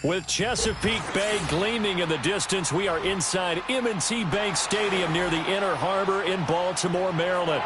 With Chesapeake Bay gleaming in the distance, we are inside M&T Bank Stadium near the Inner Harbor in Baltimore, Maryland.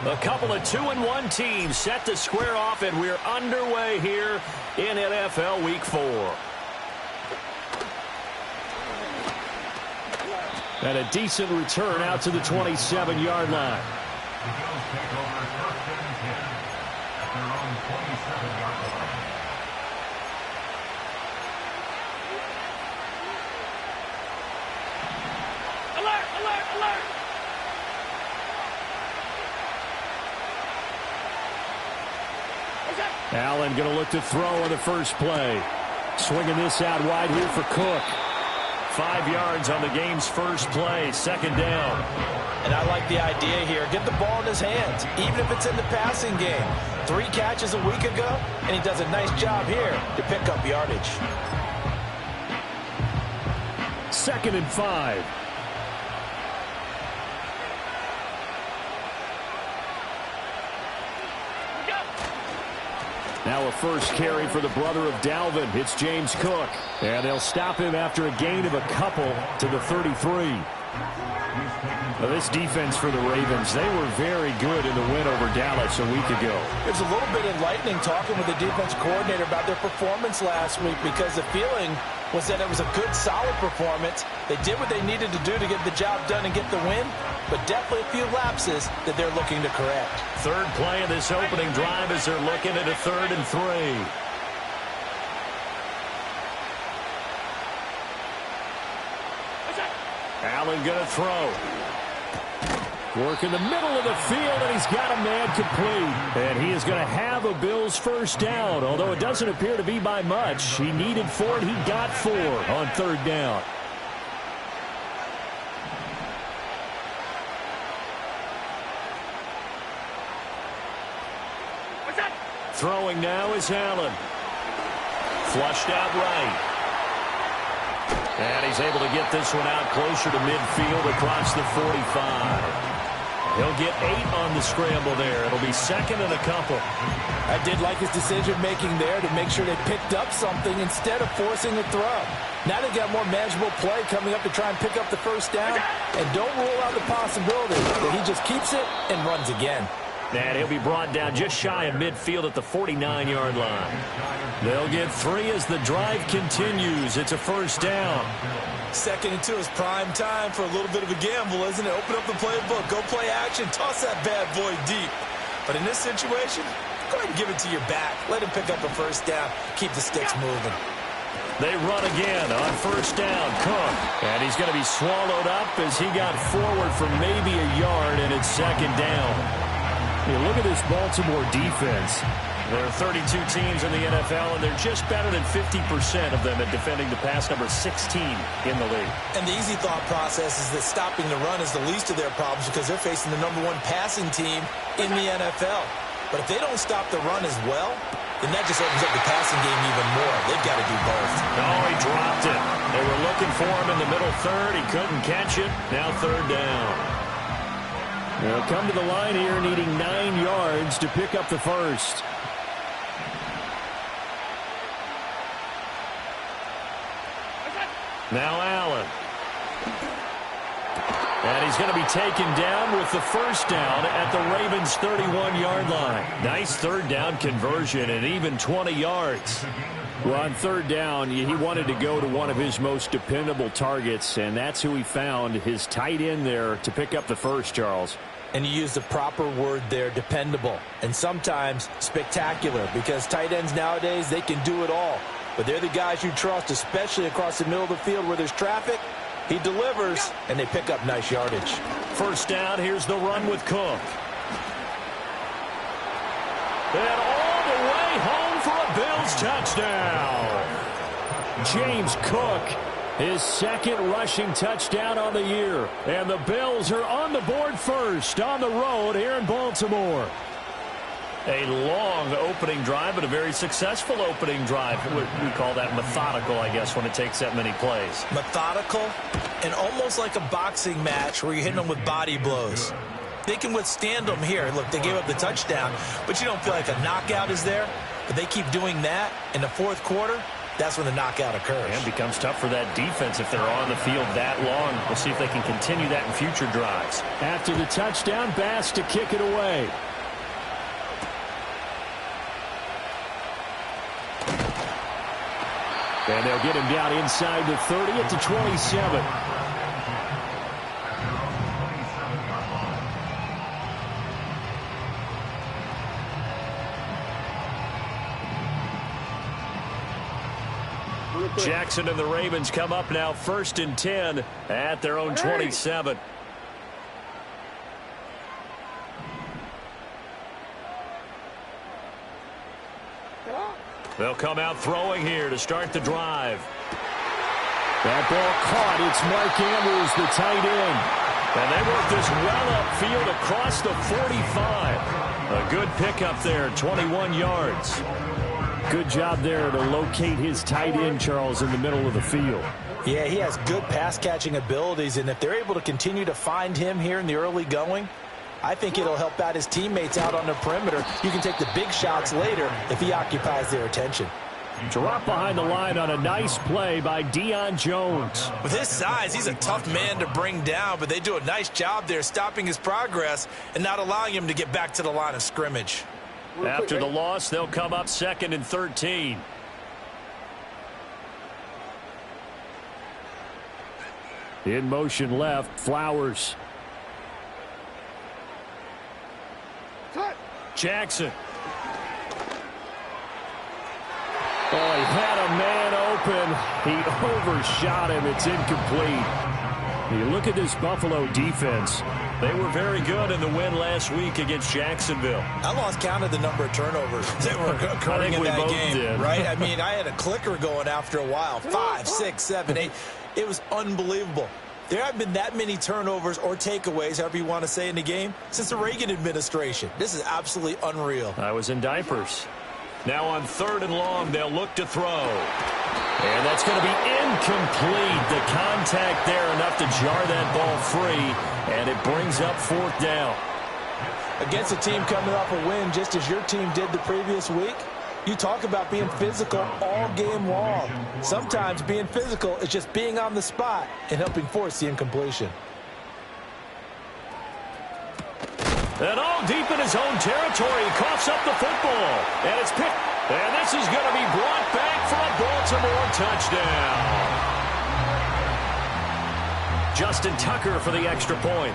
A couple of 2-1 teams set to square off, and we're underway here in NFL Week 4. And a decent return out to the 27-yard line. The Bills take over 1st and 10 at their own 27-yard line. Alert! Alert! Alert! Allen going to look to throw on the first play. Swinging this out wide here for Cook. 5 yards on the game's first play, 2nd down. And I like the idea here. Get the ball in his hands, even if it's in the passing game. 3 catches a week ago, and he does a nice job here to pick up yardage. 2nd and 5. Now a first carry for the brother of Dalvin. It's James Cook. And they'll stop him after a gain of a couple to the 33. Now this defense for the Ravens, they were very good in the win over Dallas a week ago. It's a little bit enlightening talking with the defense coordinator about their performance last week, because the feeling was that it was a good, solid performance. They did what they needed to do to get the job done and get the win, but definitely a few lapses that they're looking to correct. 3rd play of this opening drive as they're looking at a 3rd and 3. Allen going to throw. Work in the middle of the field, and he's got a man complete. And he is going to have a Bills first down, although it doesn't appear to be by much. He needed 4, and he got 4 on 3rd down. Throwing now is Allen. Flushed out right. And he's able to get this one out closer to midfield across the 45. He'll get 8 on the scramble there. It'll be 2nd and a couple. I did like his decision-making there to make sure they picked up something instead of forcing a throw. Now they got more manageable play coming up to try and pick up the first down. And don't rule out the possibility that he just keeps it and runs again. And he'll be brought down just shy of midfield at the 49-yard line. They'll get 3 as the drive continues. It's a first down. 2nd and 2 is prime time for a little bit of a gamble, isn't it? Open up the playbook, go play action, toss that bad boy deep. But in this situation, go ahead and give it to your back. Let him pick up a first down. Keep the sticks moving. They run again on first down. Cook. And he's going to be swallowed up as he got forward for maybe a yard, and it's 2nd down. Look at this Baltimore defense. There are 32 teams in the NFL, and they're just better than 50% of them at defending the pass, number 16 in the league. And the easy thought process is that stopping the run is the least of their problems because they're facing the #1 passing team in the NFL. But if they don't stop the run as well, then that just opens up the passing game even more. They've got to do both. Oh, he dropped it. They were looking for him in the middle 3rd. He couldn't catch it. Now 3rd down. They'll come to the line here needing 9 yards to pick up the first. Now Allen. And he's going to be taken down with the first down at the Ravens' 31-yard line. Nice 3rd down conversion and even 20 yards. Well, on 3rd down, he wanted to go to one of his most dependable targets, and that's who he found, his tight end there, to pick up the first, Charles. And you use the proper word there, dependable, and sometimes spectacular, because tight ends nowadays, they can do it all. But they're the guys you trust, especially across the middle of the field where there's traffic. He delivers, and they pick up nice yardage. First down, here's the run with Cook. And all the way home for a Bills touchdown. James Cook, his 2nd rushing touchdown on the year. And the Bills are on the board first on the road here in Baltimore. A long opening drive, but a very successful opening drive. We call that methodical, I guess, when it takes that many plays. Methodical and almost like a boxing match where you're hitting them with body blows. They can withstand them here. Look, they gave up the touchdown, but you don't feel like a knockout is there. But they keep doing that in the fourth quarter. That's when the knockout occurs. And it becomes tough for that defense if they're on the field that long. We'll see if they can continue that in future drives. After the touchdown, Bass to kick it away. And they'll get him down inside the 30 at the 27. Jackson and the Ravens come up now 1st and 10 at their own 27. They'll come out throwing here to start the drive. That ball caught. It's Mark Andrews, the tight end. And they work this well upfield across the 45. A good pickup there, 21 yards. Good job there to locate his tight end, Charles, in the middle of the field. Yeah, he has good pass-catching abilities, and if they're able to continue to find him here in the early going, I think it'll help out his teammates out on the perimeter. You can take the big shots later if he occupies their attention. Drop behind the line on a nice play by Deion Jones. With his size, he's a tough man to bring down, but they do a nice job there stopping his progress and not allowing him to get back to the line of scrimmage. After the loss, they'll come up 2nd and 13. In motion left, Flowers. Jackson. Oh, he had a man open. He overshot him. It's incomplete. You look at this Buffalo defense. They were very good in the win last week against Jacksonville. I lost count of the number of turnovers that were occurring in that game, right? I mean, I had a clicker going after a while. 5, 6, 7, 8. It was unbelievable. There haven't been that many turnovers or takeaways, however you want to say, in the game since the Reagan administration. This is absolutely unreal. I was in diapers. Now on 3rd and long, they'll look to throw. And that's going to be incomplete. The contact there enough to jar that ball free, and it brings up 4th down. Against a team coming off a win just as your team did the previous week, you talk about being physical all game long. Sometimes being physical is just being on the spot and helping force the incompletion. And all deep in his own territory, he coughs up the football. And it's picked. And this is going to be brought back for a Baltimore touchdown. Justin Tucker for the extra point.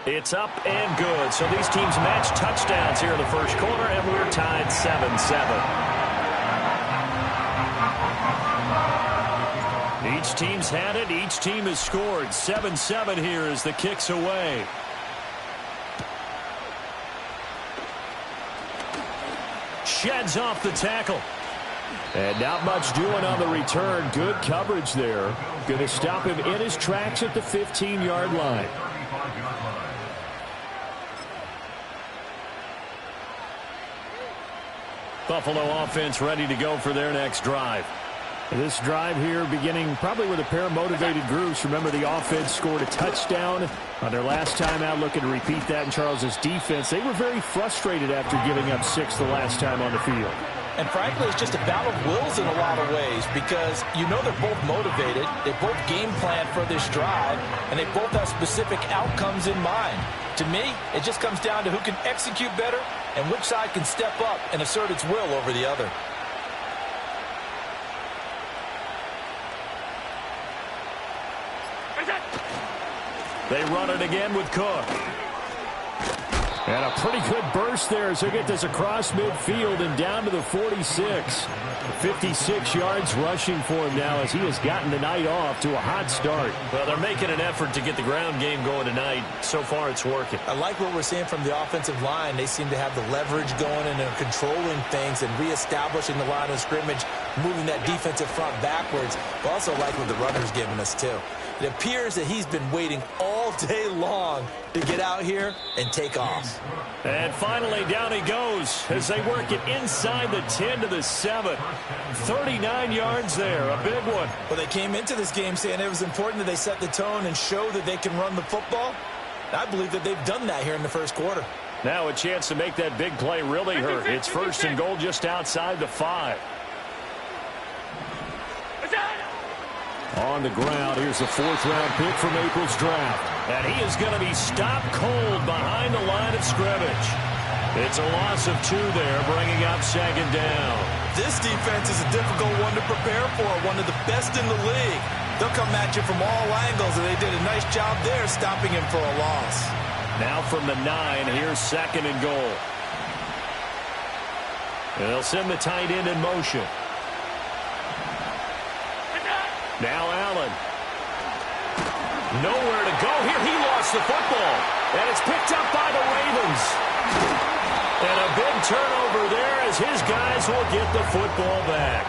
It's up and good. So these teams match touchdowns here in the first quarter, and we're tied 7-7. Each team's had it. Each team has scored. 7-7 here as the kick's away. Sheds off the tackle. And not much doing on the return. Good coverage there. Going to stop him in his tracks at the 15-yard line. Buffalo offense ready to go for their next drive. This drive here beginning probably with a pair of motivated groups. Remember, the offense scored a touchdown on their last time out, looking to repeat that in Charles's defense. They were very frustrated after giving up 6 the last time on the field. And frankly, it's just a battle of wills in a lot of ways because you know they're both motivated, they both game plan for this drive, and they both have specific outcomes in mind. To me, it just comes down to who can execute better and which side can step up and assert its will over the other. They run it again with Cook. And a pretty good burst there as they get this across midfield and down to the 46. 56 yards rushing for him now as he has gotten the night off to a hot start. Well, they're making an effort to get the ground game going tonight. So far, it's working. I like what we're seeing from the offensive line. They seem to have the leverage going and they're controlling things and reestablishing the line of scrimmage, moving that defensive front backwards. I also like what the runner's giving us, too. It appears that he's been waiting all day long to get out here and take off. And finally, down he goes as they work it inside the 10 to the 7. 39 yards there, a big one. Well, they came into this game saying it was important that they set the tone and show that they can run the football. I believe that they've done that here in the first quarter. Now a chance to make that big play really hurt. It's first and goal just outside the 5. On the ground, here's the 4th-round pick from April's draft. And he is going to be stopped cold behind the line of scrimmage. It's a loss of 2 there, bringing up second down. This defense is a difficult one to prepare for, one of the best in the league. They'll come at you from all angles, and they did a nice job there stopping him for a loss. Now from the 9, here's second and goal. And they'll send the tight end in motion. Now Allen. Nowhere to go here. He lost the football. And it's picked up by the Ravens. And a big turnover there as his guys will get the football back.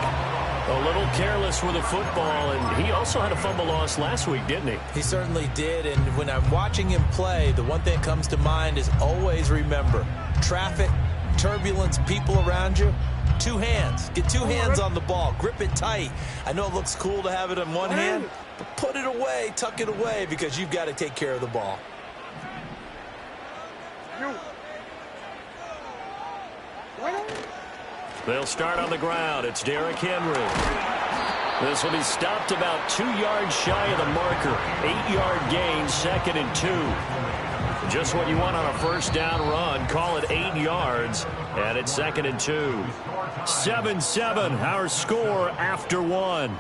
A little careless with the football, and he also had a fumble loss last week, didn't he? He certainly did, and when I'm watching him play, the one thing that comes to mind is always remember, traffic, turbulence, people around you, 2 hands. Get 2 hands on the ball. Grip it tight. I know it looks cool to have it in one hand, but put it away, tuck it away, because you've got to take care of the ball. They'll start on the ground. It's Derrick Henry. This will be stopped about 2 yards shy of the marker. 8-yard gain, second and 2. Just what you want on a first down run. Call it 8 yards, and it's second and 2. 7-7, our score after 1.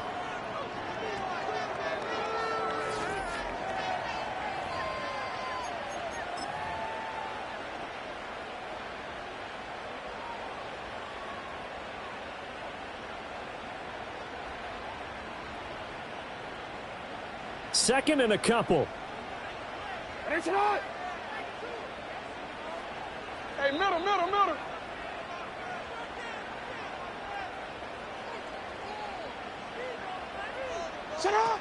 Second and a couple. Hey, middle. Shut up.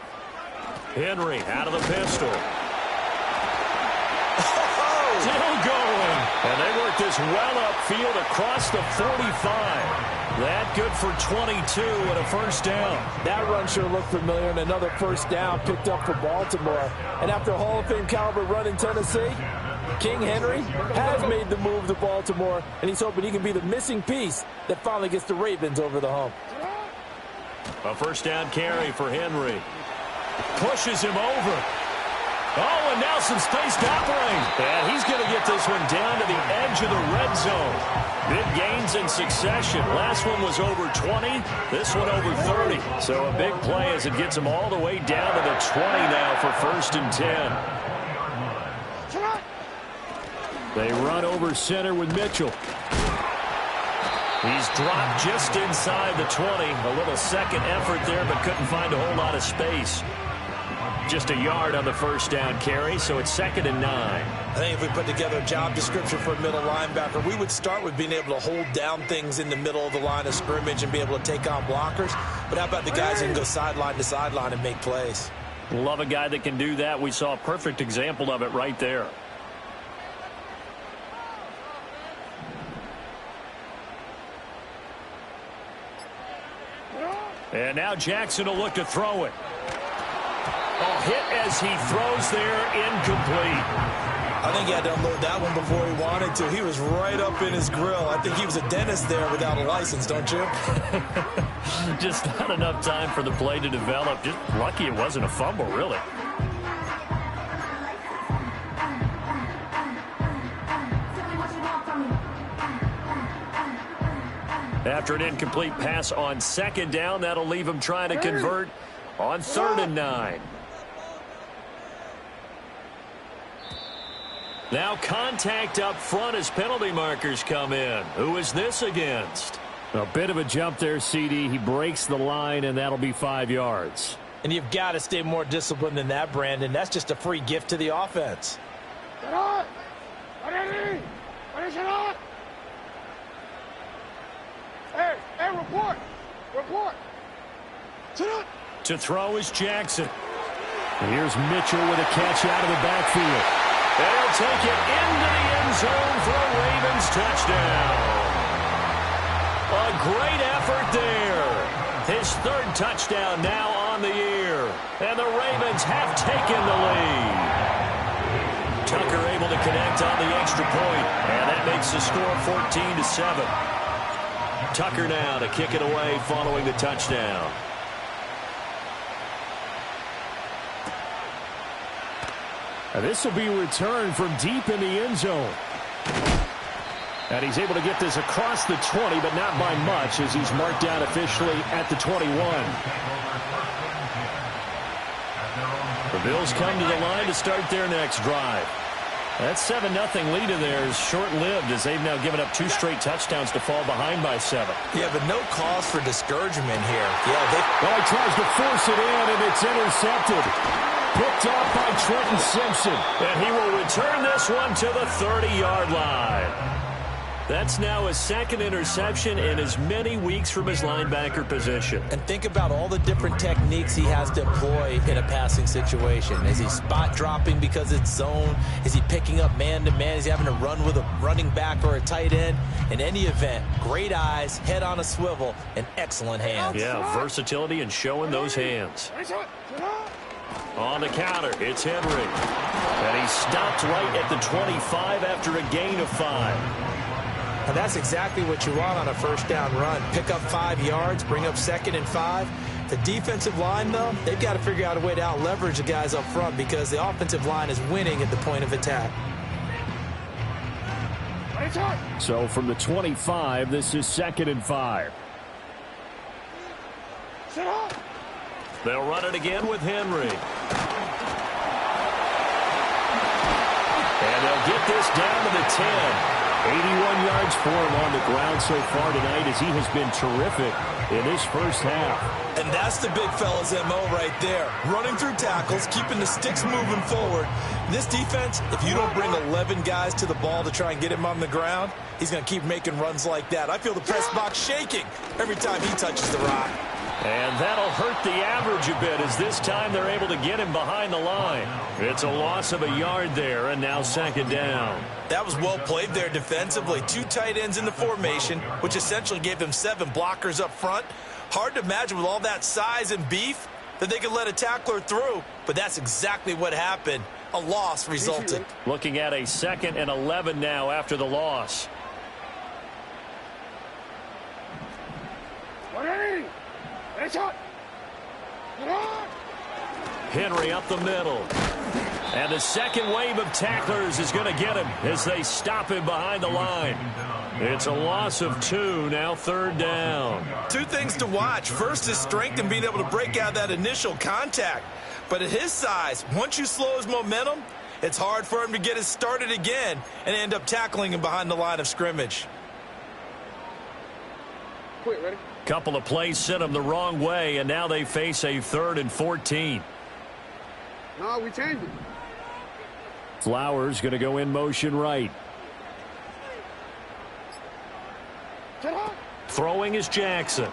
Henry out of the pistol. Still going. And they work this well upfield across the 45. That good for 22 and a first down. That run sure looked familiar, and another first down picked up for Baltimore. And after a Hall of Fame caliber run in Tennessee, King Henry has made the move to Baltimore, and he's hoping he can be the missing piece that finally gets the Ravens over the hump. A first down carry for Henry. Pushes him over. Oh, and now some space to operate. And he's going to get this one down to the edge of the red zone. Big gains in succession. Last one was over 20. This one over 30. So a big play as it gets him all the way down to the 20 now for first and 10. They run over center with Mitchell. He's dropped just inside the 20. A little second effort there, but couldn't find a whole lot of space. Just a yard on the first down carry, so it's second and 9. I think if we put together a job description for a middle linebacker, we would start with being able to hold down things in the middle of the line of scrimmage and be able to take on blockers. But how about the guys who can go sideline to sideline and make plays? Love a guy that can do that. We saw a perfect example of it right there. And now Jackson will look to throw it. Oh, hit as he throws there, incomplete. I think he had to unload that one before he wanted to. He was right up in his grill. I think he was a dentist there without a license, don't you? Just not enough time for the play to develop. Just lucky it wasn't a fumble, really. After an incomplete pass on second down, that'll leave him trying to convert on third and 9. Now contact up front as penalty markers come in. Who is this against? A bit of a jump there, CD. He breaks the line, and that'll be 5 yards. And you've got to stay more disciplined than that, Brandon. That's just a free gift to the offense. Hey, report. To throw is Jackson. Here's Mitchell with a catch out of the backfield. And he'll take it into the end zone for a Ravens touchdown. A great effort there. His third touchdown now on the year. And the Ravens have taken the lead. Tucker able to connect on the extra point. And that makes the score 14-7. Tucker now to kick it away following the touchdown. This will be returned from deep in the end zone. And he's able to get this across the 20, but not by much, as he's marked down officially at the 21. The Bills come to the line to start their next drive. That 7-0 lead in there is short-lived, as they've now given up 2 straight touchdowns to fall behind by 7. Yeah, but no cause for discouragement here. Well, he tries to force it in, and it's intercepted. Picked off by Trenton Simpson. And he will return this one to the 30-yard line. That's now his second interception in as many weeks from his linebacker position. And think about all the different techniques he has to employ in a passing situation. Is he spot dropping because it's zone? Is he picking up man-to-man? Is he having to run with a running back or a tight end? In any event, great eyes, head on a swivel, and excellent hands. Yeah, versatility and showing those hands. On the counter, it's Henry. And he stopped right at the 25 after a gain of 5. And that's exactly what you want on a first down run. Pick up 5 yards, bring up 2nd and 5. The defensive line, though, they've got to figure out a way to out-leverage the guys up front because the offensive line is winning at the point of attack. So from the 25, this is 2nd and 5. They'll run it again with Henry. And they'll get this down to the 10. 81 yards for him on the ground so far tonight, as he has been terrific in this first half. And that's the big fella's MO right there. Running through tackles, keeping the sticks moving forward. This defense, if you don't bring 11 guys to the ball to try and get him on the ground, he's going to keep making runs like that. I feel the press box shaking every time he touches the rock. And that'll hurt the average a bit, as this time they're able to get him behind the line. It's a loss of a yard there, and now 2nd down. That was well played there defensively. 2 tight ends in the formation, which essentially gave them 7 blockers up front. Hard to imagine with all that size and beef that they could let a tackler through, but that's exactly what happened. A loss resulted. Looking at a 2nd and 11 now after the loss. Henry up the middle. And the second wave of tacklers is going to get him as they stop him behind the line. It's a loss of 2, now 3rd down. 2 things to watch. First, his strength and being able to break out that initial contact. But at his size, once you slow his momentum, it's hard for him to get it started again and end up tackling him behind the line of scrimmage. Ready? Couple of plays sent them the wrong way, and now they face a 3rd and 14. No, we changed it. Flowers going to go in motion right. Throwing is Jackson.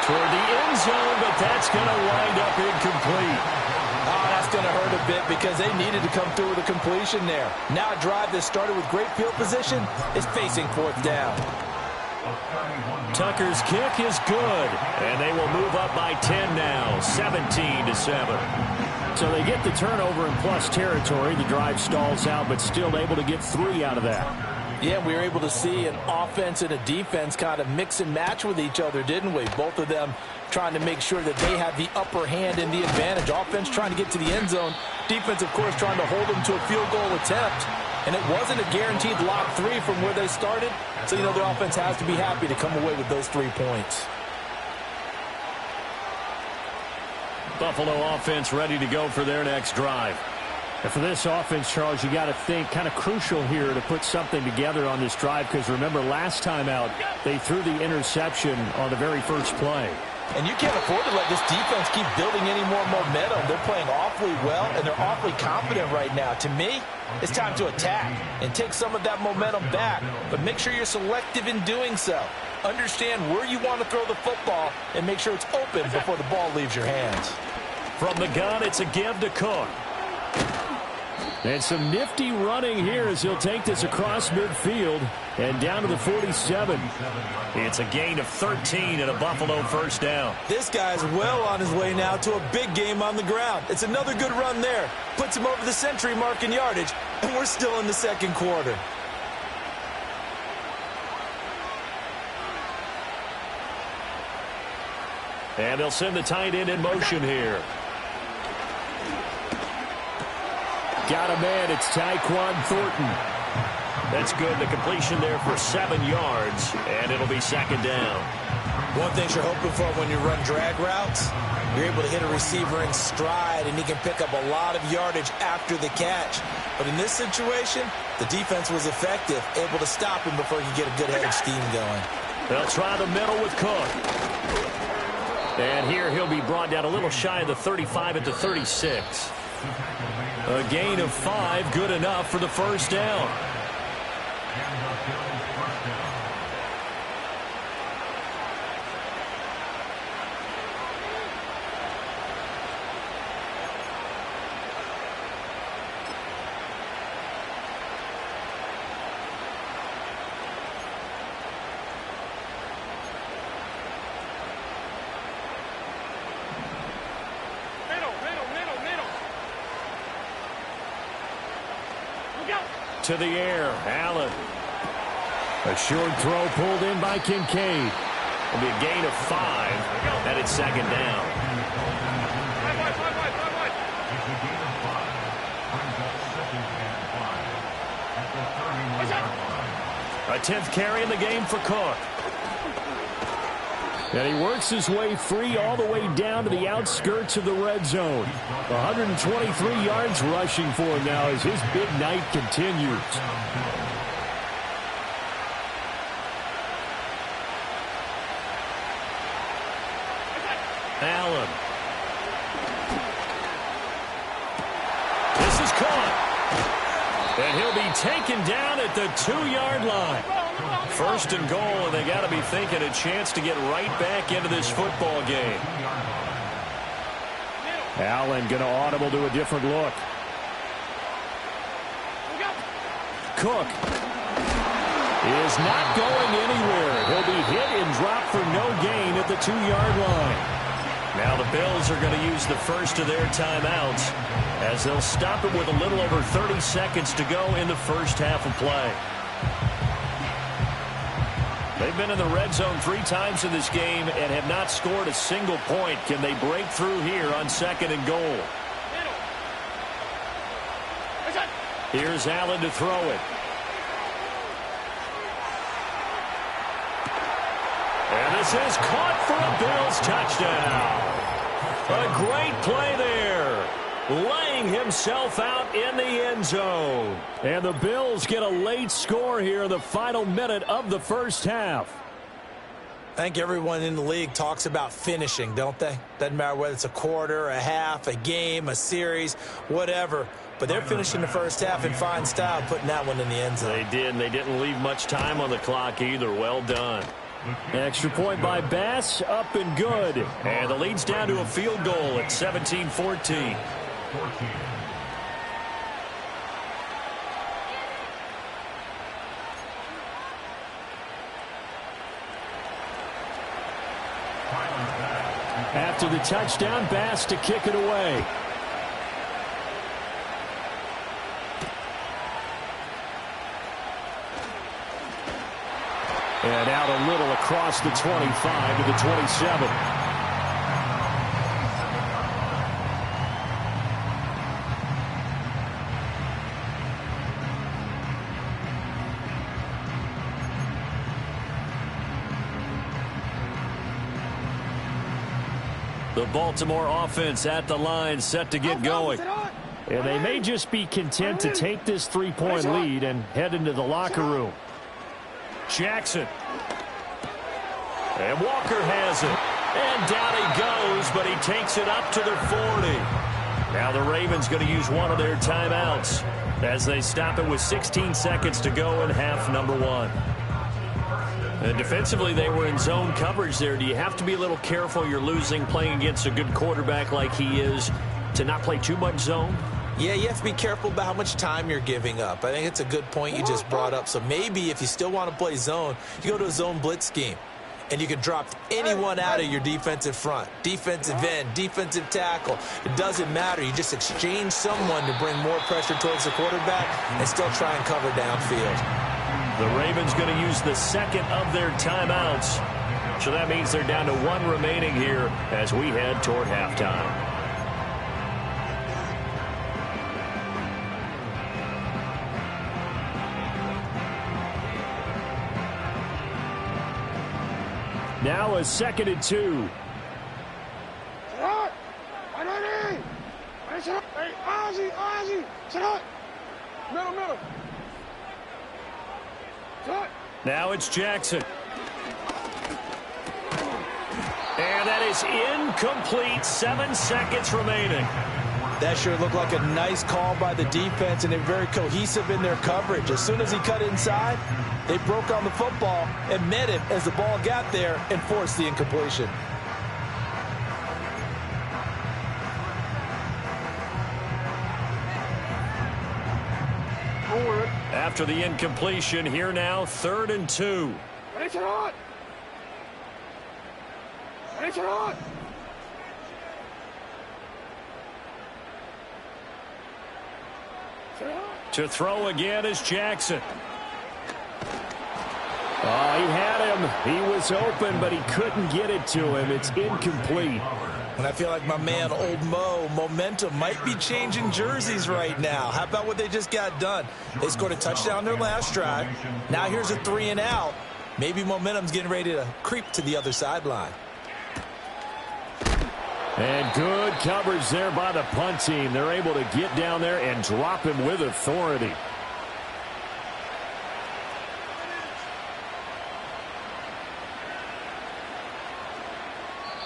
Toward the end zone, but that's going to wind up incomplete. Oh, that's going to hurt a bit because they needed to come through with a completion there. Now a drive that started with great field position is facing 4th down. Tucker's kick is good, and they will move up by 10 now, 17-7. So they get the turnover in plus territory. The drive stalls out, but still able to get 3 out of that. Yeah, we were able to see an offense and a defense kind of mix and match with each other, didn't we? Both of them trying to make sure that they have the upper hand and the advantage. Offense trying to get to the end zone. Defense, of course, trying to hold them to a field goal attempt. And it wasn't a guaranteed lock 3 from where they started. So, you know, their offense has to be happy to come away with those 3 points. Buffalo offense ready to go for their next drive. And for this offense, Charles, you got to think kind of crucial here to put something together on this drive, because remember last time out, they threw the interception on the very first play. And you can't afford to let this defense keep building any more momentum. They're playing awfully well, and they're awfully confident right now. To me, it's time to attack and take some of that momentum back, but make sure you're selective in doing so. Understand where you want to throw the football and make sure it's open before the ball leaves your hands. From the gun, it's a give to Cook. And some nifty running here as he'll take this across midfield and down to the 47. It's a gain of 13 and a Buffalo first down. This guy's well on his way now to a big game on the ground. It's another good run there. Puts him over the century mark in yardage, and we're still in the second quarter. And they'll send the tight end in motion here. Got a man. It's Tyquan Thornton. That's good. The completion there for 7 yards, and it'll be second down. One thing you're hoping for when you run drag routes, you're able to hit a receiver in stride, and he can pick up a lot of yardage after the catch. But in this situation, the defense was effective, able to stop him before he could get a good head of steam going. They'll try the middle with Cook. And here he'll be brought down a little shy of the 35 at the 36. A gain of 5, good enough for the first down. To the air, Allen. A short throw pulled in by Kincaid. It'll be a gain of 5, and it's second down. A 10th carry in the game for Cook. And he works his way free all the way down to the outskirts of the red zone. 123 yards rushing for him now as his big night continues. Allen. This is caught. And he'll be taken down at the 2-yard line. First and goal, and they got to be thinking a chance to get right back into this football game. Allen going to audible to a different look. Cook is not going anywhere. He'll be hit and dropped for no gain at the 2-yard line. Now the Bills are going to use the first of their timeouts as they'll stop it with a little over 30 seconds to go in the first half of play. They've been in the red zone 3 times in this game and have not scored a single point. Can they break through here on second and goal? Here's Allen to throw it. And this is caught for a Bills touchdown. A great play there. Laying himself out in the end zone. And the Bills get a late score here in the final minute of the first half. I think everyone in the league talks about finishing, don't they? Doesn't matter whether it's a quarter, a half, a game, a series, whatever. But they're finishing the first half in fine style, putting that one in the end zone. They did, and they didn't leave much time on the clock either. Well done. Extra point by Bass, up and good. And the lead's down to a field goal at 17-14. After the touchdown, Bass to kick it away. And out a little across the 25 to the 27. The Baltimore offense at the line, set to get going. And they may just be content to take this 3-point lead and head into the locker room. Jackson. And Walker has it. And down he goes, but he takes it up to the 40. Now the Ravens going to use one of their timeouts as they stop it with 16 seconds to go in half number 1. And defensively, they were in zone coverage there. Do you have to be a little careful you're losing playing against a good quarterback like he is to not play too much zone? Yeah, you have to be careful about how much time you're giving up. I think it's a good point you just brought up. So maybe if you still want to play zone, you go to a zone blitz scheme. And you can drop anyone out of your defensive front, defensive end, defensive tackle. It doesn't matter. You just exchange someone to bring more pressure towards the quarterback and still try and cover downfield. The Ravens going to use the second of their timeouts. So that means they're down to 1 remaining here as we head toward halftime. Now a 2nd and 2. Middle. Now it's Jackson. And that is incomplete. 7 seconds remaining. That sure looked like a nice call by the defense, and they're very cohesive in their coverage. As soon as he cut inside, they broke on the football and met him as the ball got there and forced the incompletion. After the incompletion, here now, 3rd and 2. To throw again is Jackson. Oh, he had him. He was open, but he couldn't get it to him. It's incomplete. And I feel like my man, Old Mo, momentum might be changing jerseys right now. How about what they just got done? They scored a touchdown their last drive. Now here's a 3 and out. Maybe momentum's getting ready to creep to the other sideline. And good coverage there by the punt team. They're able to get down there and drop him with authority.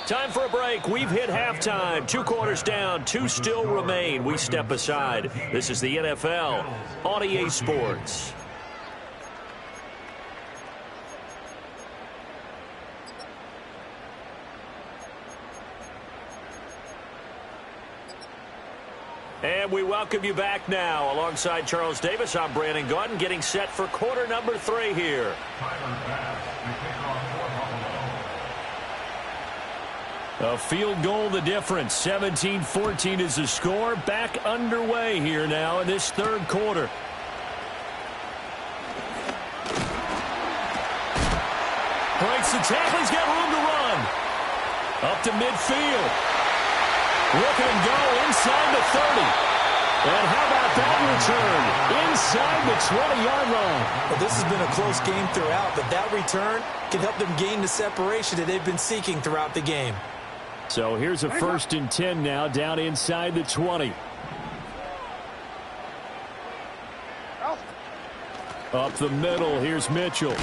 Time for a break. We've hit halftime. 2 quarters down. 2 still remain. We step aside. This is the NFL on EA Sports. And we welcome you back now. Alongside Charles Davis, I'm Brandon Gaudin, getting set for quarter number 3 here. A field goal the difference. 17-14 is the score. Back underway here now in this 3rd quarter. Breaks the tackle. He's got room to run. Up to midfield. Looking and go inside the 30. And how about that return? Inside the 20-yard line. Well, this has been a close game throughout, but that return can help them gain the separation that they've been seeking throughout the game. So here's a 1st and 10 now down inside the 20. Up the middle, here's Mitchell.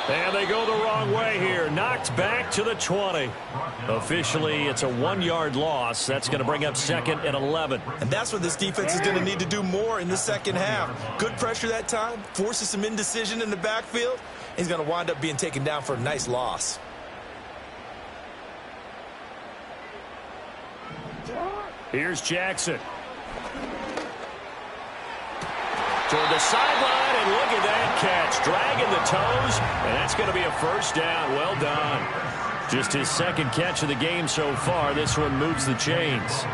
And they go the wrong way here. Knocked back to the 20. Officially, it's a 1-yard loss. That's going to bring up 2nd and 11. And that's what this defense is going to need to do more in the second half. Good pressure that time, forces some indecision in the backfield. He's going to wind up being taken down for a nice loss. Here's Jackson. Toward the sideline, and look at that catch. Dragging the toes, and that's going to be a 1st down. Well done. Just his 2nd catch of the game so far. This one moves the chains.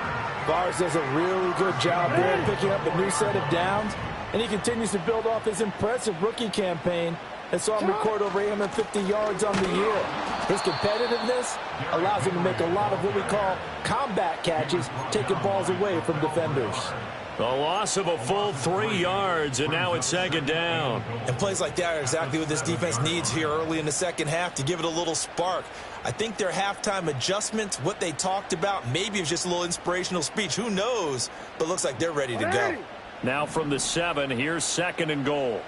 Bars does a really good job there picking up a new set of downs, and he continues to build off his impressive rookie campaign and saw him record over 850 yards on the year. His competitiveness allows him to make a lot of what we call combat catches, taking balls away from defenders. The loss of a full 3 yards, and now it's 2nd down. And plays like that are exactly what this defense needs here early in the second half to give it a little spark. I think their halftime adjustments, what they talked about, maybe it was just a little inspirational speech. Who knows? But looks like they're ready to go. Now from the 7, here's 2nd and goal.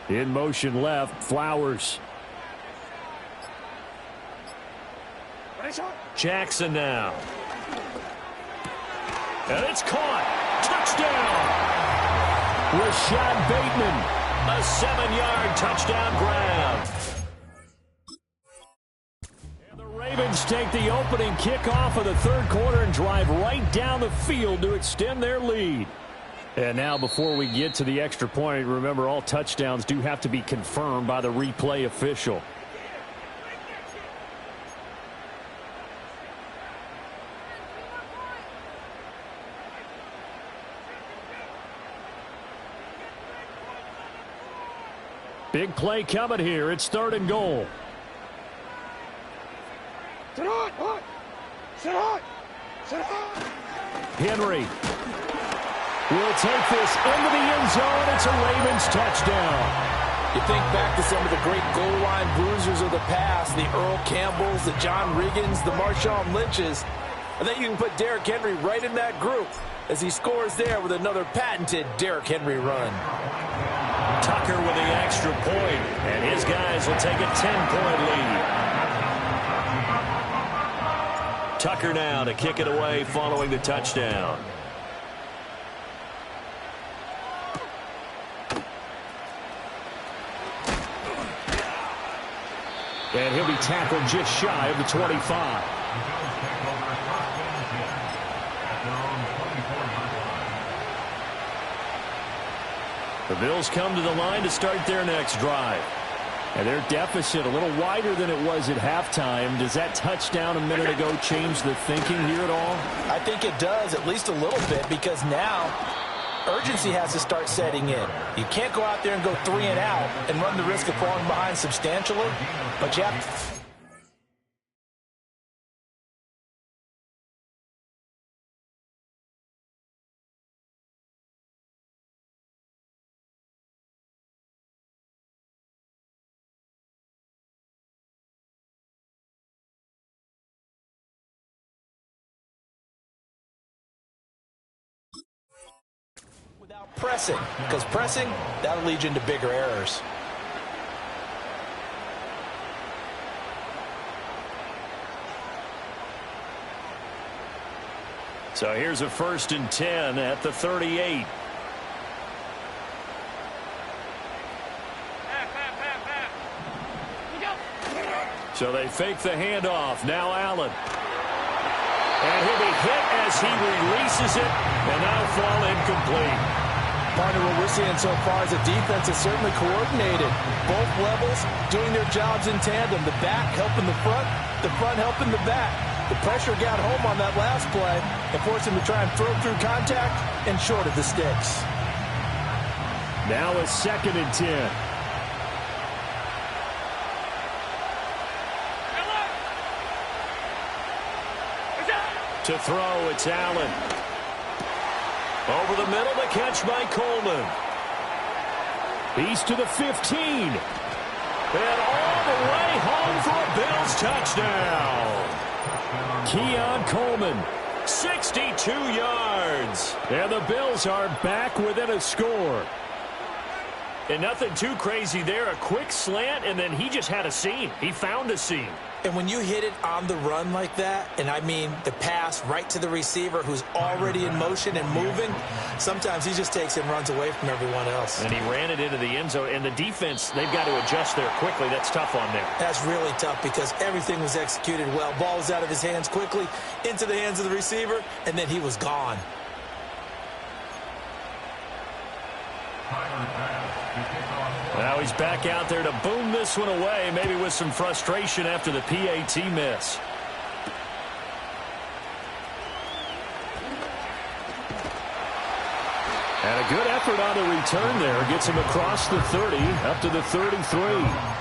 In motion left, Flowers. Jackson now. And it's caught. Touchdown. Rashad Bateman. A 7-yard touchdown grab. And the Ravens take the opening kickoff of the third quarter and drive right down the field to extend their lead. And now before we get to the extra point, remember all touchdowns do have to be confirmed by the replay official. Big play coming here. It's 3rd and goal. Henry will take this into the end zone. It's a Ravens touchdown. You think back to some of the great goal line bruisers of the past, the Earl Campbells, the John Riggins, the Marshawn Lynches. I think you can put Derrick Henry right in that group as he scores there with another patented Derrick Henry run. Tucker with the extra point, and his guys will take a 10-point lead. Tucker now to kick it away following the touchdown. And he'll be tackled just shy of the 25. The Bills come to the line to start their next drive. And their deficit a little wider than it was at halftime. Does that touchdown a minute ago change the thinking here at all? I think it does, at least a little bit, because now urgency has to start setting in. You can't go out there and go 3 and out and run the risk of falling behind substantially, but you have to. Without pressing, because pressing, that'll lead you into bigger errors. So here's a 1st and 10 at the 38. So they fake the handoff. Now Allen. And he'll be hit as he releases it, and that'll fall incomplete. Part of what we're seeing so far is the defense is certainly coordinated. Both levels doing their jobs in tandem. The back helping the front helping the back. The pressure got home on that last play and forced him to try and throw through contact and short of the sticks. Now a 2nd and 10. To throw, it's Allen. Over the middle, the catch by Coleman. He's to the 15. And all the way home for a Bills touchdown. Keon Coleman. 62 yards. And the Bills are back within a score. And nothing too crazy there. A quick slant, and then he just had a seam. He found a seam. And when you hit it on the run like that, and I mean the pass right to the receiver who's already in motion and moving, sometimes he just takes and runs away from everyone else. And he ran it into the end zone. And the defense, they've got to adjust there quickly. That's tough on there. That's really tough because everything was executed well. Ball was out of his hands quickly, into the hands of the receiver, and then he was gone. Now he's back out there to boom this one away, maybe with some frustration after the PAT miss. And a good effort on the return there. Gets him across the 30, up to the 33.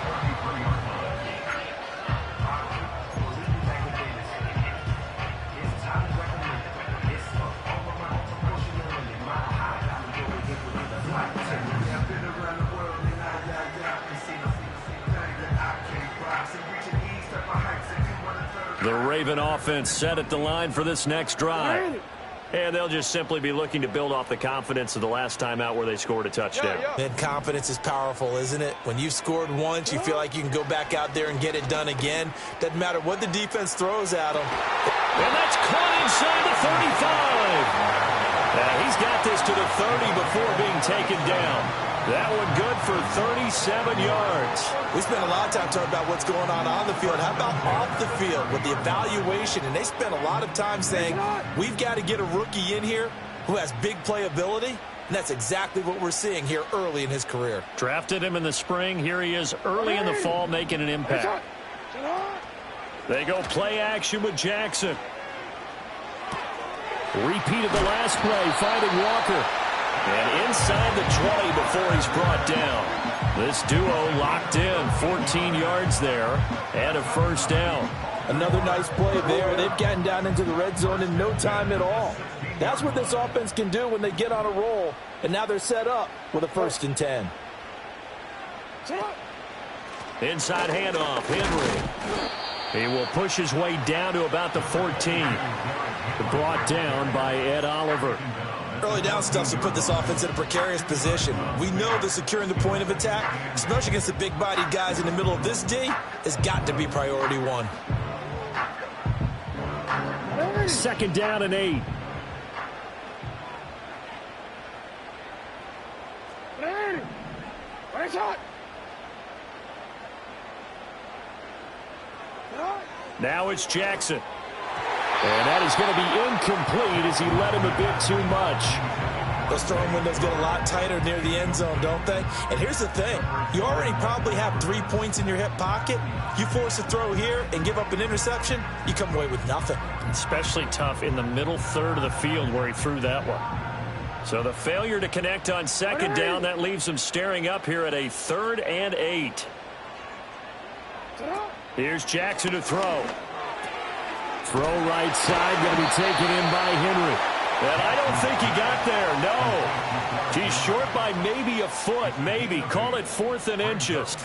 The Raven offense set at the line for this next drive. And they'll just simply be looking to build off the confidence of the last time out where they scored a touchdown. And confidence is powerful, isn't it? When you've scored once, you feel like you can go back out there and get it done again. Doesn't matter what the defense throws at them. And that's caught inside the 35. He's got this to the 30 before being taken down. That one good for 37 yards. We spent a lot of time talking about what's going on the field. How about off the field with the evaluation? And they spent a lot of time saying, we've got to get a rookie in here who has big playability. And that's exactly what we're seeing here early in his career. Drafted him in the spring. Here he is early in the fall making an impact. They go play action with Jackson. Repeated the last play, finding Walker. And inside the 20 before he's brought down. This duo locked in, 14 yards there, and a first down. Another nice play there. They've gotten down into the red zone in no time at all. That's what this offense can do when they get on a roll. And now they're set up with a 1st and 10. Inside handoff, Henry. He will push his way down to about the 14. Brought down by Ed Oliver. Early down stuff to put this offense in a precarious position. We know that securing the point of attack, especially against the big-bodied guys in the middle of this D, has got to be priority one. 2nd down and 8. Now it's Jackson. And that is going to be incomplete as he let him a bit too much. Those throwing windows get a lot tighter near the end zone, don't they? And here's the thing. You already probably have 3 points in your hip pocket. You force a throw here and give up an interception, you come away with nothing. Especially tough in the middle third of the field where he threw that one. So the failure to connect on 2nd down, that leaves him staring up here at a 3rd and 8. Here's Jackson to throw. Throw right side, going to be taken in by Henry. And I don't think he got there, no. He's short by maybe a foot, maybe. Call it 4th and inches.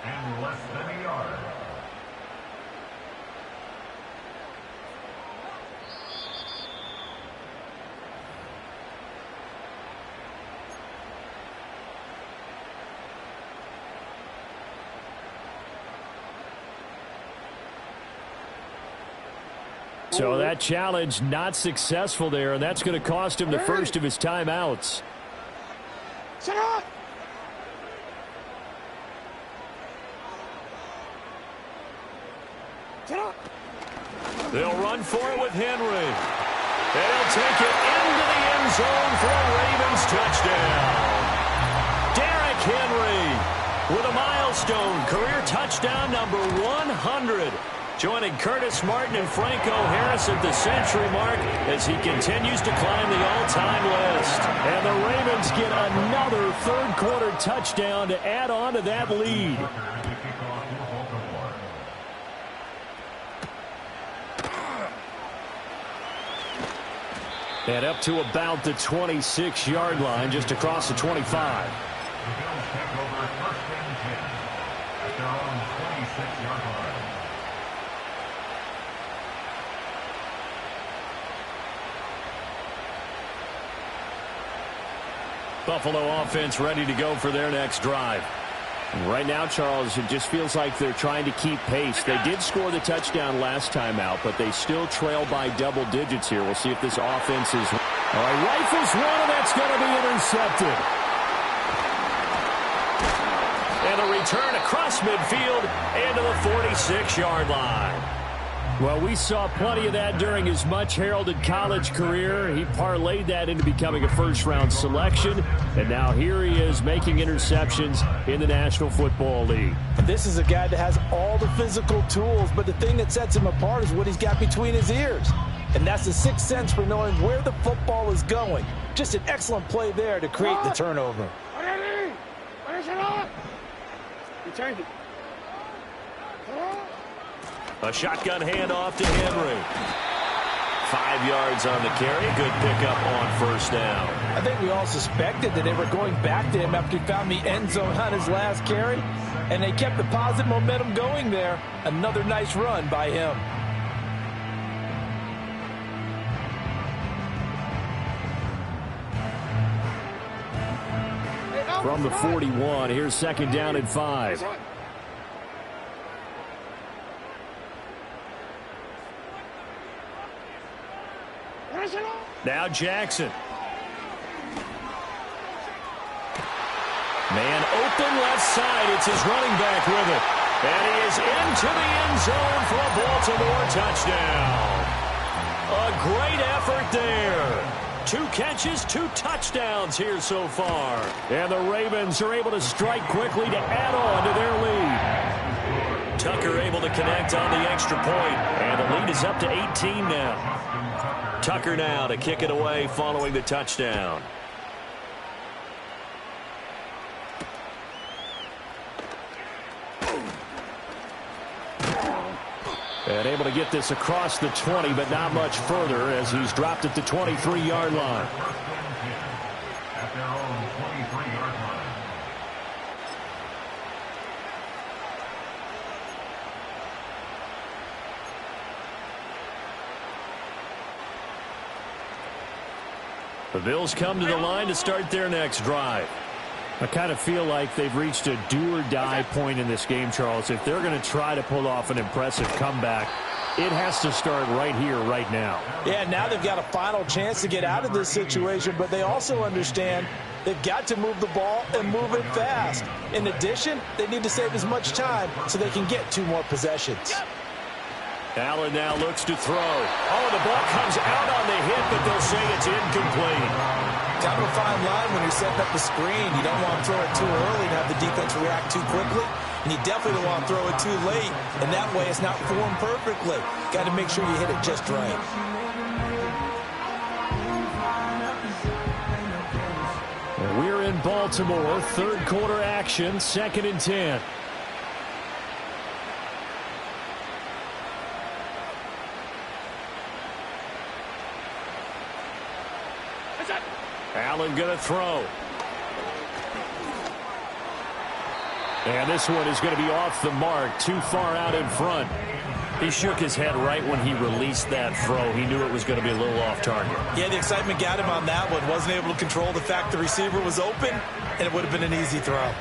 And less than a yard. So that challenge not successful there, and that's going to cost him the first of his timeouts. They'll run for it with Henry. And he'll take it into the end zone for a Ravens touchdown. Derrick Henry with a milestone career touchdown number 100. Joining Curtis Martin and Franco Harris at the century mark as he continues to climb the all-time list. And the Ravens get another third-quarter touchdown to add on to that lead. And up to about the 26-yard line, just across the 25. The Bills take over 1st and 10 at their own 26-yard line. Buffalo offense ready to go for their next drive. Right now, Charles, it just feels like they're trying to keep pace. They did score the touchdown last time out, but they still trail by double digits here. We'll see if this offense is... All right, rifles one, and that's going to be intercepted. And a return across midfield and to the 46-yard line. Well, we saw plenty of that during his much-heralded college career. He parlayed that into becoming a first-round selection, and now here he is making interceptions in the National Football League. This is a guy that has all the physical tools, but the thing that sets him apart is what he's got between his ears. And that's the sixth sense for knowing where the football is going. Just an excellent play there to create the turnover. A shotgun handoff to Henry. 5 yards on the carry. Good pickup on first down. I think we all suspected that they were going back to him after he found the end zone on his last carry. and they kept the positive momentum going there. Another nice run by him. From the 41, here's second down and 5. Now Jackson. Man open left side. It's his running back with it. And he is into the end zone for a Baltimore touchdown. A great effort there. 2 catches, 2 touchdowns here so far. And the Ravens are able to strike quickly to add on to their lead. Tucker able to connect on the extra point. And the lead is up to 18 now. Tucker now to kick it away following the touchdown. And able to get this across the 20, but not much further as he's dropped at the 23-yard line. At their own 23-yard line. The Bills come to the line to start their next drive. I kind of feel like they've reached a do-or-die point in this game, Charles. If they're going to try to pull off an impressive comeback, it has to start right here, right now. Yeah, now they've got a final chance to get out of this situation, but they also understand they've got to move the ball and move it fast. In addition, they need to save as much time so they can get 2 more possessions. Allen now looks to throw. Oh, the ball comes out on the hit, but they'll say it's incomplete. Kind of a fine line when you're setting up the screen. You don't want to throw it too early and have the defense react too quickly. And you definitely don't want to throw it too late. And that way it's not formed perfectly. Got to make sure you hit it just right. We're in Baltimore. Third quarter action. 2nd and 10. Allen going to throw. And this one is going to be off the mark, too far out in front. He shook his head right when he released that throw. He knew it was going to be a little off target. Yeah, the excitement got him on that one. Wasn't able to control the fact the receiver was open, and it would have been an easy throw.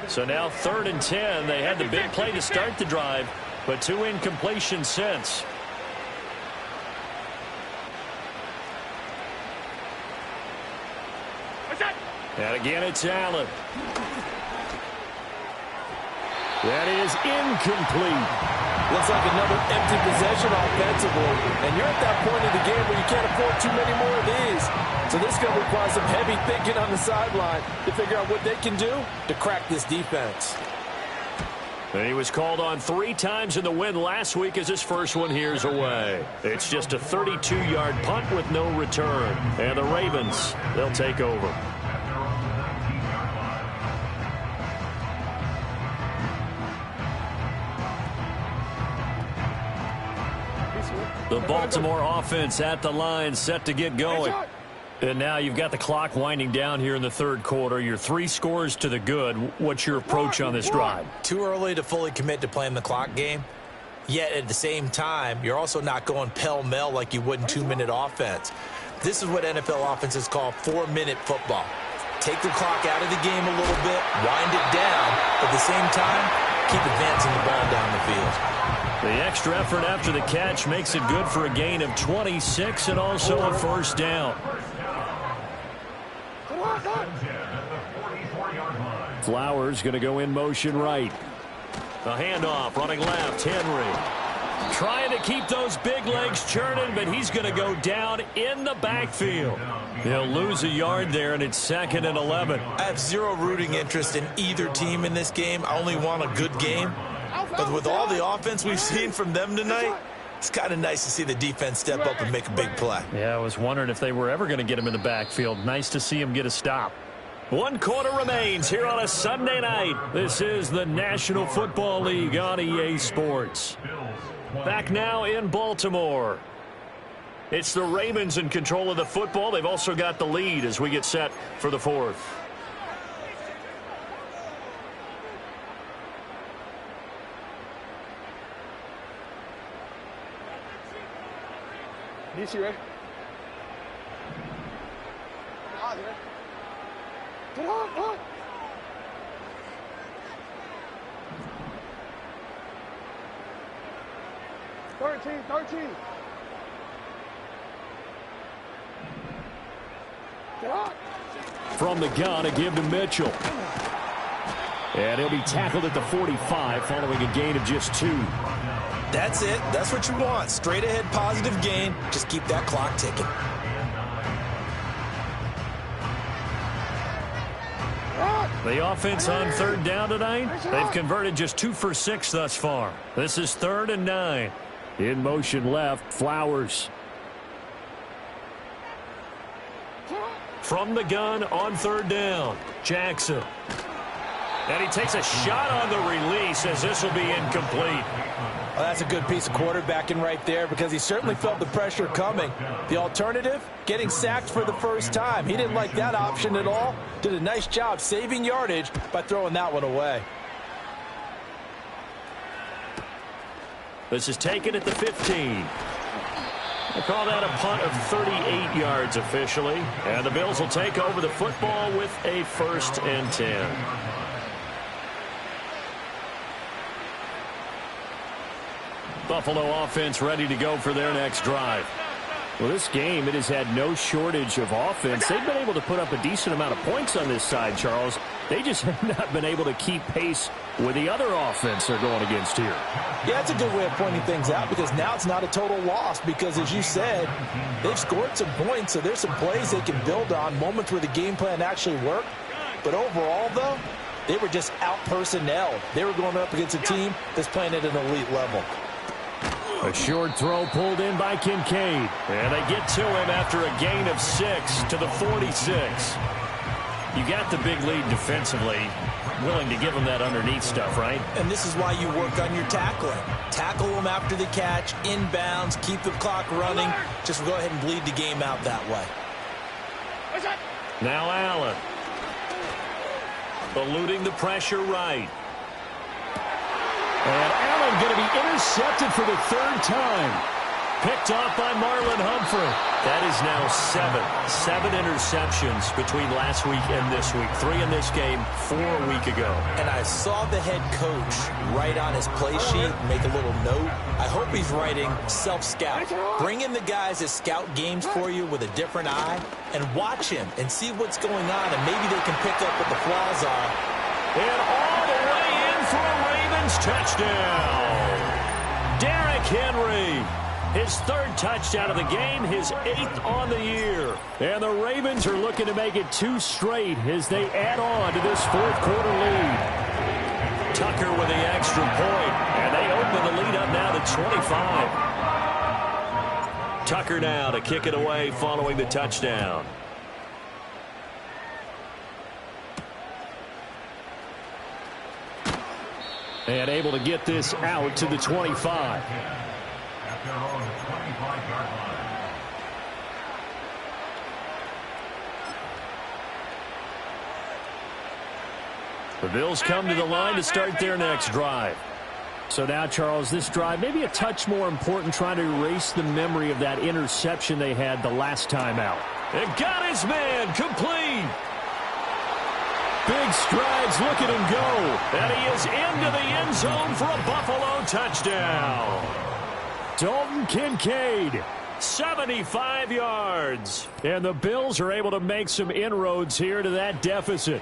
So now 3rd and 10. They had the big play to start the drive, but 2 incompletions since. And again, it's Allen. That is incomplete. Looks like another empty possession offensively. And you're at that point in the game where you can't afford too many more of these. So this is going to require some heavy thinking on the sideline to figure out what they can do to crack this defense. And he was called on 3 times in the win last week as his first one here's away. It's just a 32-yard punt with no return. And the Ravens, they'll take over. The Baltimore offense at the line, set to get going. And now you've got the clock winding down here in the third quarter. You're 3 scores to the good. What's your approach on this drive? Too early to fully commit to playing the clock game. Yet at the same time, you're also not going pell-mell like you would in 2-minute offense. This is what NFL offenses call 4-minute football. Take the clock out of the game a little bit, wind it down, but at the same time, keep advancing the ball down the field. The extra effort after the catch makes it good for a gain of 26 and also a first down. Flowers going to go in motion right. The handoff, running left, Henry. Trying to keep those big legs churning, but he's going to go down in the backfield. He'll lose a yard there, and it's 2nd and 11. I have zero rooting interest in either team in this game. I only want a good game. But with all the offense we've seen from them tonight, it's kind of nice to see the defense step up and make a big play. Yeah, I was wondering if they were ever going to get him in the backfield. Nice to see him get a stop. 1 quarter remains here on a Sunday night. This is the National Football League on EA Sports. Back now in Baltimore. It's the Ravens in control of the football. They've also got the lead as we get set for the fourth. DC, ready? Get on. 13. Get on. From the gun, a give to Mitchell. And he'll be tackled at the 45 following a gain of just 2. That's it. That's what you want. Straight ahead positive gain. Just keep that clock ticking. The offense on 3rd down tonight, they've converted just 2 for 6 thus far. This is 3rd and 9. In motion left, Flowers. From the gun on 3rd down, Jackson. And he takes a shot on the release as this will be incomplete. Well, that's a good piece of quarterbacking right there because he certainly felt the pressure coming. The alternative, getting sacked for the first time. He didn't like that option at all. Did a nice job saving yardage by throwing that one away. This is taken at the 15. They call that a punt of 38 yards officially. And the Bills will take over the football with a 1st and 10. Buffalo offense ready to go for their next drive. Well, this game, it has had no shortage of offense. They've been able to put up a decent amount of points on this side, Charles. They just have not been able to keep pace with the other offense they're going against here. Yeah, that's a good way of pointing things out because now it's not a total loss because, as you said, they've scored some points, so there's some plays they can build on, moments where the game plan actually worked. But overall, though, they were just out-personnelled. They were going up against a team that's playing at an elite level. A short throw pulled in by Kincaid. And they get to him after a gain of 6 to the 46. You got the big lead defensively. Willing to give him that underneath stuff, right? And this is why you work on your tackling. Tackle them after the catch, inbounds, keep the clock running. Just go ahead and bleed the game out that way. Now Allen. Eluding the pressure right. And Allen going to be intercepted for the 3rd time. Picked off by Marlon Humphrey. That is now 7 interceptions between last week and this week. 3 in this game, 4 a week ago. And I saw the head coach write on his play sheet, make a little note. I hope he's writing self-scout. Bring in the guys that scout games for you with a different eye and watch him and see what's going on, and maybe they can pick up what the flaws are. And all the way in for a Ravens touchdown. Derrick Henry. His 3rd touchdown of the game, his 8th on the year. And the Ravens are looking to make it 2 straight as they add on to this 4th quarter lead. Tucker with the extra point, and they open the lead up now to 25. Tucker now to kick it away following the touchdown. And able to get this out to the 25. At their own 25-yard line. The Bills come to the line to start their next drive. So now, Charles, this drive maybe a touch more important, trying to erase the memory of that interception they had the last time out. It got his man complete. Big strides, look at him go. And he is into the end zone for a Buffalo touchdown. Dalton Kincaid. 75 yards. And the Bills are able to make some inroads here to that deficit.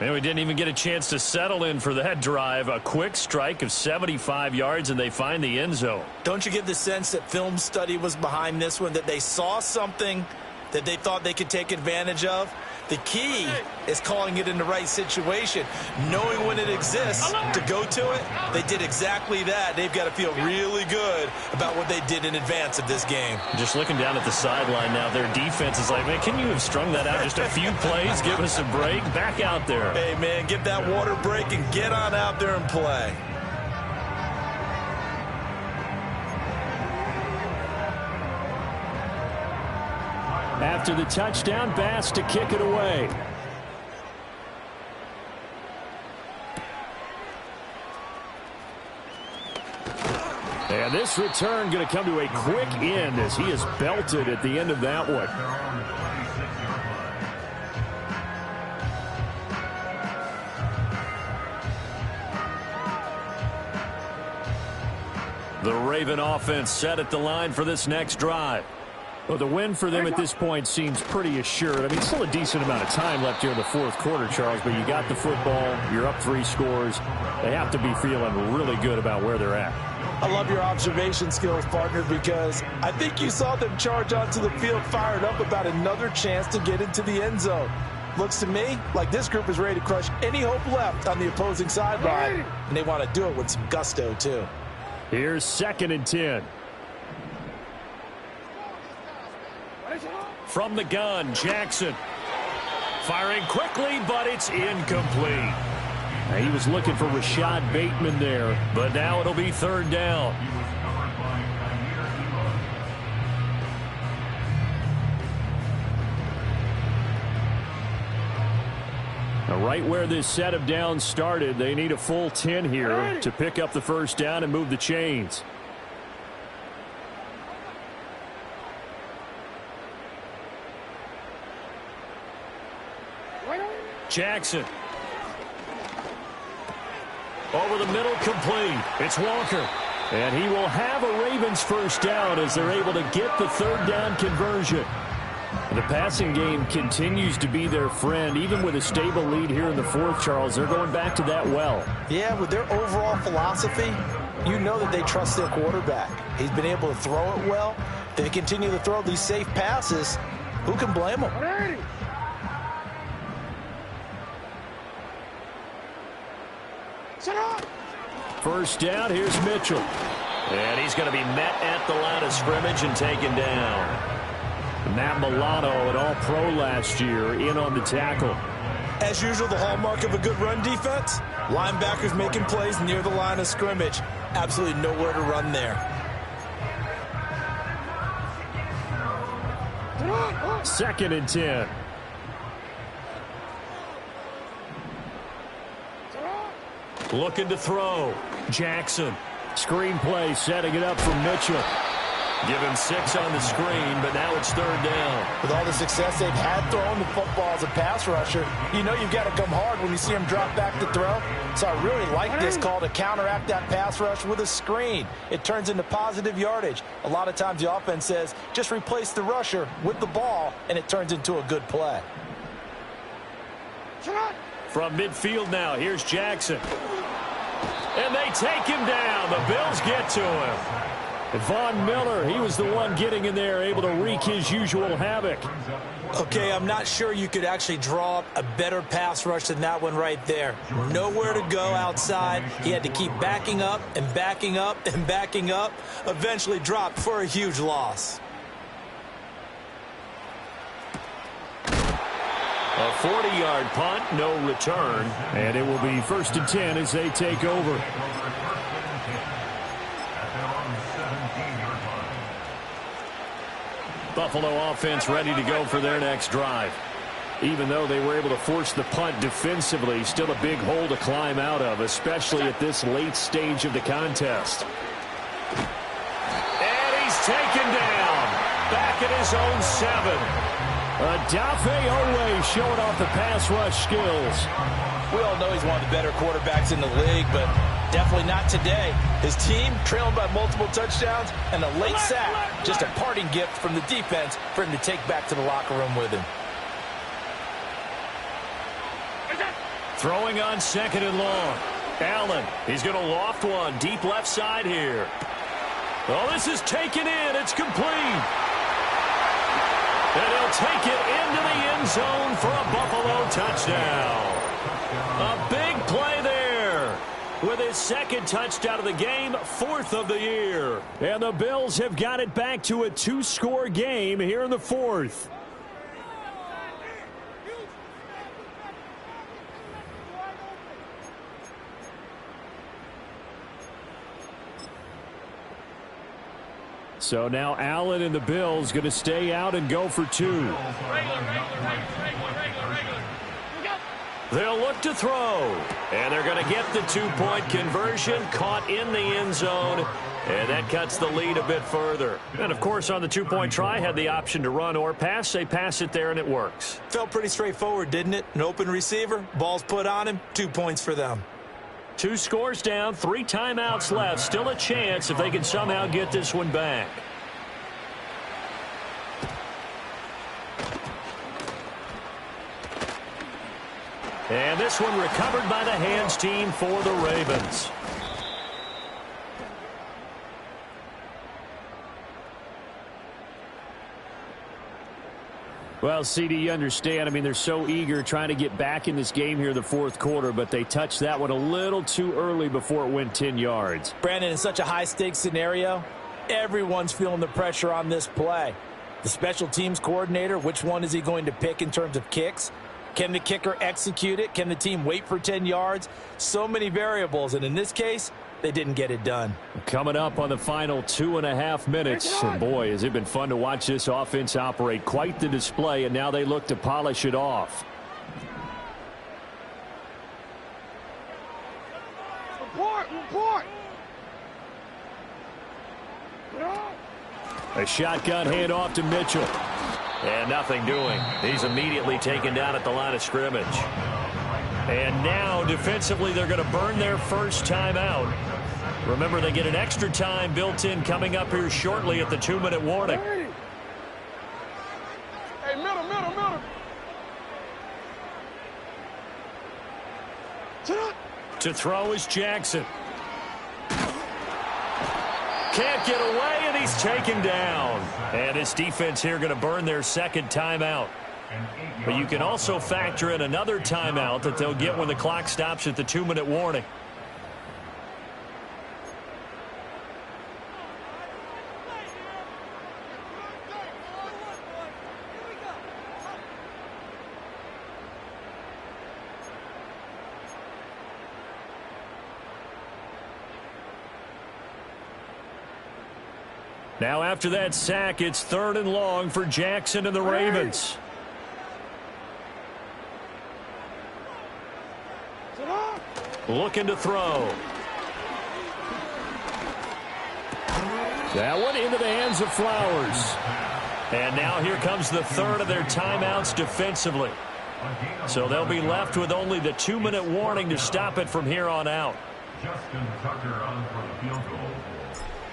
And we didn't even get a chance to settle in for that drive. A quick strike of 75 yards, and they find the end zone. Don't you get the sense that film study was behind this one, that they saw something that they thought they could take advantage of. The key is calling it in the right situation, knowing when it exists to go to it. They did exactly that. They've got to feel really good about what they did in advance of this game. Just looking down at the sideline now, their defense is like, man, can you have strung that out just a few plays? Give us a break. Back out there. Hey, man, give that water break and get on out there and play. After the touchdown, Bass to kick it away. And this return going to come to a quick end as he is belted at the end of that one. The Raven offense set at the line for this next drive. Well, the win for them at this point seems pretty assured. I mean, still a decent amount of time left here in the fourth quarter, Charles, but you got the football, you're up 3 scores. They have to be feeling really good about where they're at. I love your observation skills, partner, because I think you saw them charge onto the field fired up about another chance to get into the end zone. Looks to me like this group is ready to crush any hope left on the opposing sideline, and they want to do it with some gusto, too. Here's 2nd and 10. From the gun, Jackson. Firing quickly, but it's incomplete. He was looking for Rashad Bateman there, but now it'll be 3rd down. Now, right where this set of downs started, they need a full 10 here to pick up the 1st down and move the chains. Jackson. Over the middle, complete. It's Walker. And he will have a Ravens 1st down as they're able to get the 3rd down conversion. The passing game continues to be their friend. Even with a stable lead here in the 4th, Charles, they're going back to that well. Yeah, with their overall philosophy, you know that they trust their quarterback. He's been able to throw it well. If they continue to throw these safe passes, who can blame them? First down, here's Mitchell. And he's going to be met at the line of scrimmage and taken down. Matt Milano, an all-pro last year, in on the tackle. As usual, the hallmark of a good run defense, linebackers making plays near the line of scrimmage. Absolutely nowhere to run there. 2nd and 10. Looking to throw. Jackson. Screen play, setting it up for Mitchell. Give him 6 on the screen, but now it's 3rd down. With all the success they've had throwing the football as a pass rusher, you know you've got to come hard when you see him drop back to throw. So I really like this call to counteract that pass rush with a screen. It turns into positive yardage. A lot of times the offense says, just replace the rusher with the ball, and it turns into a good play. From midfield now, here's Jackson. And they take him down. The Bills get to him. Von Miller, he was the one getting in there, able to wreak his usual havoc. Okay, I'm not sure you could actually draw up a better pass rush than that one right there. Nowhere to go outside. He had to keep backing up and backing up and backing up. Eventually dropped for a huge loss. A 40-yard punt, no return. And it will be 1st and 10 as they take over. Buffalo offense ready to go for their next drive. Even though they were able to force the punt defensively, still a big hole to climb out of, especially at this late stage of the contest. And he's taken down. Back at his own 7. Adafe Owe showing off the pass rush skills. We all know he's one of the better quarterbacks in the league, but definitely not today. His team trailing by multiple touchdowns and a late sack. Just a parting gift from the defense for him to take back to the locker room with him. Throwing on 2nd and long. Allen, he's going to loft one deep left side here. Oh, this is taken in. It's complete. And he'll zone for a Buffalo touchdown. A big play there with his second touchdown of the game, 4th of the year. And the Bills have got it back to a 2-score game here in the 4th. So now Allen and the Bills going to stay out and go for 2. They'll look to throw. And they're going to get the 2-point conversion, caught in the end zone. And that cuts the lead a bit further. And, of course, on the 2-point try, had the option to run or pass. They pass it there, and it works. Felt pretty straightforward, didn't it? An open receiver, ball's put on him, 2 points for them. 2 scores down, 3 timeouts left. Still a chance if they can somehow get this one back. And this one recovered by the hands team for the Ravens. Well, CD, you understand. I mean, they're so eager trying to get back in this game here in the 4th quarter, but they touched that one a little too early before it went 10 yards. Brandon, in such a high-stakes scenario, everyone's feeling the pressure on this play. The special teams coordinator, which one is he going to pick in terms of kicks? Can the kicker execute it? Can the team wait for 10 yards? So many variables, and in this case, they didn't get it done. Coming up on the final 2.5 minutes. And boy, has it been fun to watch this offense operate. Quite the display, and now they look to polish it off. Report! A shotgun handoff to Mitchell. And nothing doing. He's immediately taken down at the line of scrimmage. And now, defensively, they're going to burn their first timeout. Remember, they get an extra time built in coming up here shortly at the 2-minute warning. Hey, middle. To throw is Jackson. Can't get away, and he's taken down. And his defense here going to burn their second timeout. But you can also factor in another timeout that they'll get when the clock stops at the 2-minute warning. Now after that sack, it's 3rd and long for Jackson and the Ravens. Looking to throw. That one into the hands of Flowers. And now here comes the 3rd of their timeouts defensively. So they'll be left with only the 2-minute warning to stop it from here on out. Justin Tucker on for the field goal.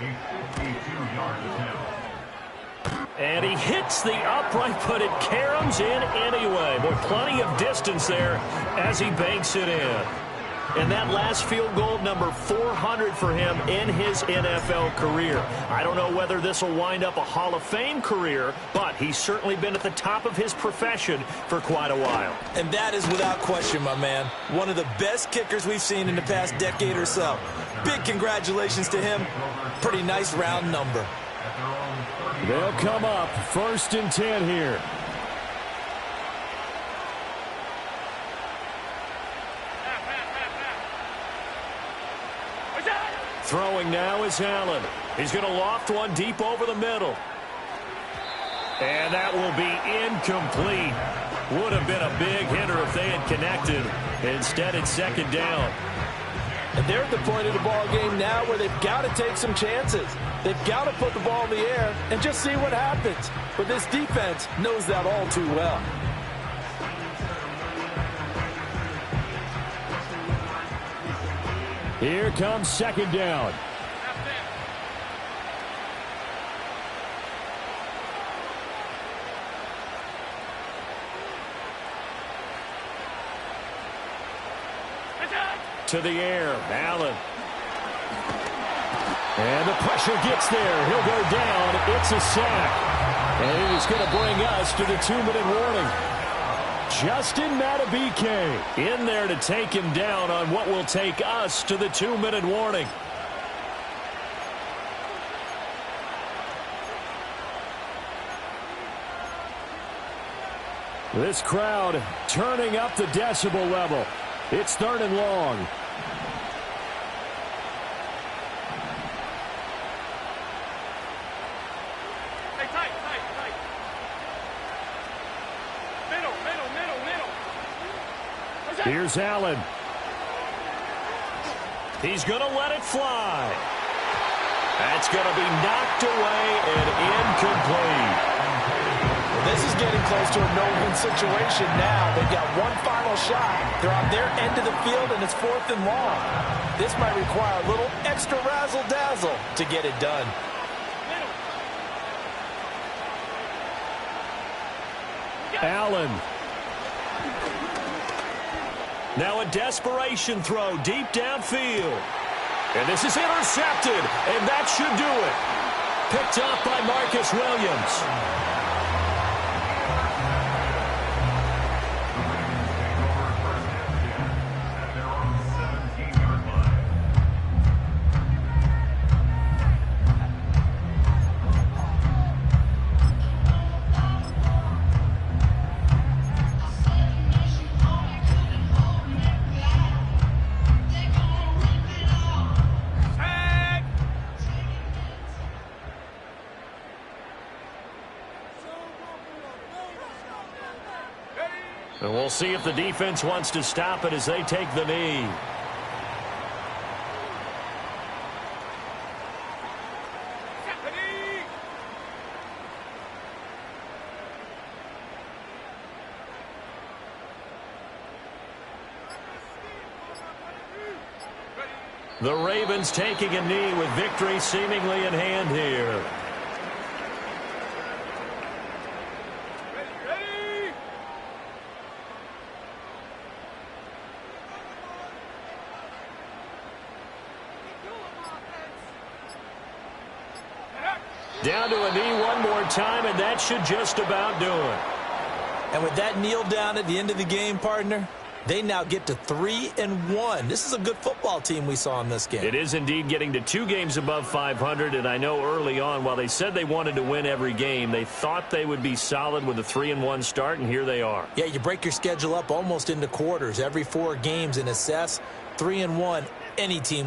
A 52-yard attempt. And he hits the upright, but it caroms in anyway. Boy, plenty of distance there as he banks it in. And that last field goal, number 400 for him in his NFL career. I don't know whether this will wind up a Hall of Fame career, but he's certainly been at the top of his profession for quite a while. And that is without question, my man. One of the best kickers we've seen in the past decade or so. Big congratulations to him. Pretty nice round number. They'll come up 1st and 10 here. Throwing now is Allen. He's going to loft one deep over the middle. And that will be incomplete. Would have been a big hitter if they had connected. Instead, it's 2nd down. And they're at the point of the ball game now where they've got to take some chances. They've got to put the ball in the air and just see what happens. But this defense knows that all too well. Here comes 2nd down. To the air, Allen. And the pressure gets there. He'll go down. It's a sack. And he's going to bring us to the 2-minute warning. Justin Madubuike in there to take him down on what will take us to the 2-minute warning. This crowd turning up the decibel level. It's 3rd and long. Hey, tight. Middle. Here's Allen. He's going to let it fly. That's going to be knocked away and incomplete. This is getting close to a no-win situation now. They've got one final shot. They're on their end of the field, and it's 4th and long. This might require a little extra razzle-dazzle to get it done. Allen. Now a desperation throw deep downfield. And this is intercepted, and that should do it. Picked up by Marcus Williams. And we'll see if the defense wants to stop it as they take the knee. The Ravens taking a knee with victory seemingly in hand here. Down to a knee one more time, and that should just about do it. And with that kneel down at the end of the game, partner, they now get to 3-1. This is a good football team we saw in this game. It is indeed getting to 2 games above 500, and I know early on, while they said they wanted to win every game, they thought they would be solid with a 3-1 start, and here they are. Yeah, you break your schedule up almost into quarters, every 4 games, and assess 3-1, any team